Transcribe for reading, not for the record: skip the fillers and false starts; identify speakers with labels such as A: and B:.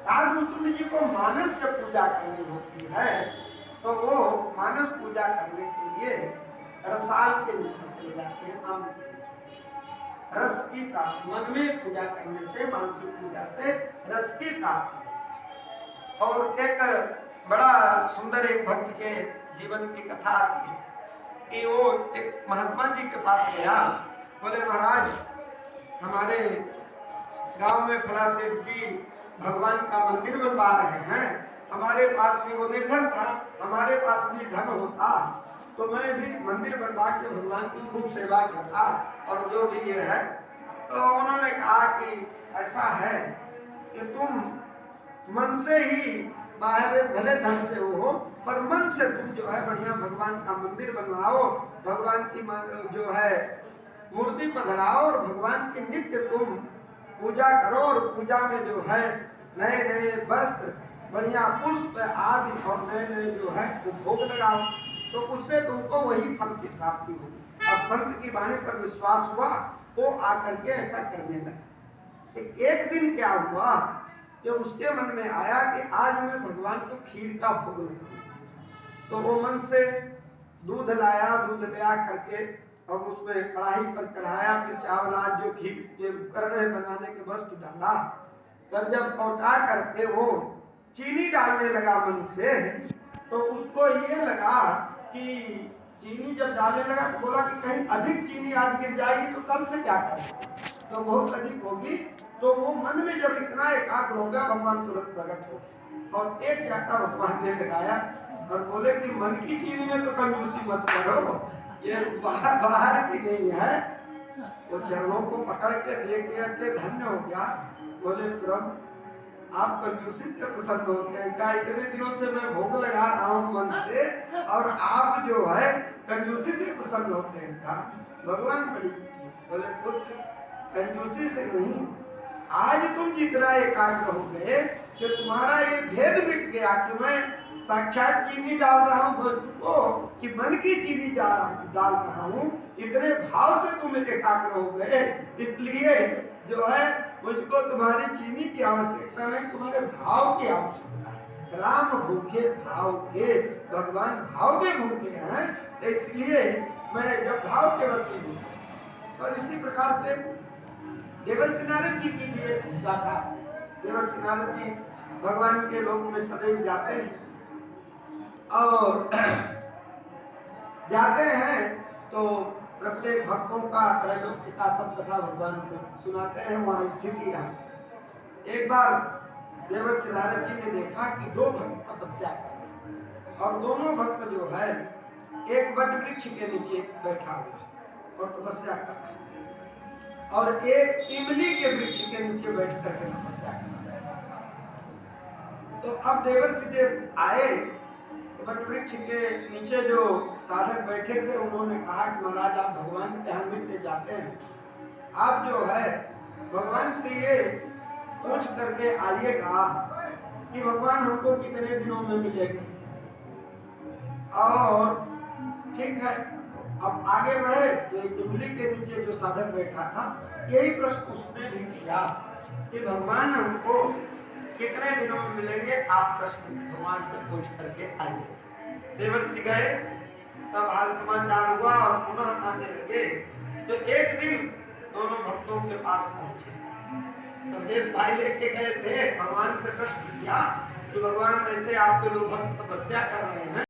A: कालभूषुंड जी को मानस जब पूजा करनी होती है तो वो मानस पूजा करने के लिए रसाल के नीचे चले जाते हैं, आम के नीचे चले जाते हैं। रस की प्राप्ति, मन में पूजा करने से, मानसिक पूजा से रस की प्राप्ति होती है। और एक बड़ा सुंदर एक भक्त के जीवन की कथा आती है कि वो एक महात्मा जी के पास गया, बोले महाराज हमारे गांव में फला सेठ जी भगवान का मंदिर बनवा रहे हैं, हमारे पास भी, वो निर्धन था, हमारे पास भी धन होता तो मैं भी मंदिर बनवा के भगवान की खूब सेवा करता और जो भी ये है। तो उन्होंने कहा कि ऐसा है कि तुम मन से ही, बाहर भले धन से हो पर मन से तुम जो है बढ़िया भगवान का मंदिर बनवाओ, भगवान की जो है मूर्ति पधराओ और भगवान की नित्य तुम पूजा करो और पूजा में जो है नए नए वस्त्र, बढ़िया पुष्प आदि और नए नए जो है वो भोग लगाओ, तो उससे तुमको वही फल की प्राप्ति होगी। और संत की वाणी पर विश्वास हुआ, वो आकर के ऐसा करने लगा। एक दिन क्या हुआ कि उसके मन में आया कि आज मैं भगवान को खीर का भोग लगाऊं। तो वो मन से दूध लाया, दूध ले करके और उसमें कढ़ाई पर चढ़ाया, फिर चावल आज जो खीर के उपकरण है बनाने के वस्तु डाला, पर जब पौटा करके वो चीनी डालने लगा मन से, तो उसको ये लगा कि चीनी जब डालने लगा तो बोला कि कहीं अधिक चीनी आज गिर जाएगी तो कल से क्या करेंगे, तो बहुत अधिक होगी। तो वो मन में जब इतना एकाग्र हो गया, भगवान तुरंत प्रकट हो गए और एक जाटा भगवान ने लगाया और बोले कि मन की चीनी में तो कंजूसी मत करो, ये बाहर बाहर की नहीं है। वो चरणों को पकड़ के देख के धन्य हो गया। बोले प्रभु आप कंजूसी से प्रसन्न होते हैं क्या? इतने दिनों से मैं भोग लगा रहा हूँ मन से और आप जो है कंजूसी से प्रसन्न होते हैं क्या? भगवान बड़ी बोले पुत्र कंजूसी से नहीं, आज तुम जितना एकाग्र हो गए कि तुम्हारा ये भेद मिट गया कि मैं साक्षात चीनी डाल रहा हूँ वस्तु को कि मन की चीनी डाल रहा हूँ, इतने भाव से तुम एकाग्र हो गए, इसलिए जो है मुझको तुम्हारी चीनी की आवश्यकता नहीं, तुम्हारे भाव की आवश्यकता है। राम भूखे भाव के, भगवान भाव के भूखे हैं, तो इसलिए मैं जब भाव के वशील हूँ। और इसी प्रकार से देवर्षि नारद जी की भी एक भूमिका था। देवर्षि नारद जी भगवान के लोक में सदैव जाते हैं और जाते हैं तो प्रत्येक भक्तों का त्रैलोक्य का सब कथा भगवान को सुनाते हैं, वहां स्थिति है। एक बार देवर्षि नारद जी ने देखा कि दो भक्त तपस्या कर रहे हैं और दोनों भक्त जो है एक वट वृक्ष के नीचे बैठा हुआ और तपस्या कर रहा है और एक इमली के वृक्ष के नीचे बैठ करके तपस्या कर रहा है। तो अब देवर्षि जी आए, वट वृक्ष के नीचे जो साधक बैठे थे उन्होंने कहा कि महाराज आप भगवान के यहाँ नित्य जाते हैं, आप जो है भगवान से ये पूछ करके आइएगा कि भगवान हमको कितने दिनों में मिलेंगे। और ठीक है, अब आगे बढ़े तो एक इमली के नीचे जो साधक बैठा था यही प्रश्न उसने भी किया कि भगवान हमको कितने दिनों में मिलेंगे, आप प्रश्न भगवान से पूछ करके आइए। देवर्षि गए, सब हाल समाचार हुआ और पुनः आने लगे। तो एक दिन दोनों भक्तों के पास पहुंचे, संदेश भाई लेके गए थे, भगवान से प्रश्न किया कि भगवान ऐसे आपके लोग भक्त तपस्या कर रहे हैं,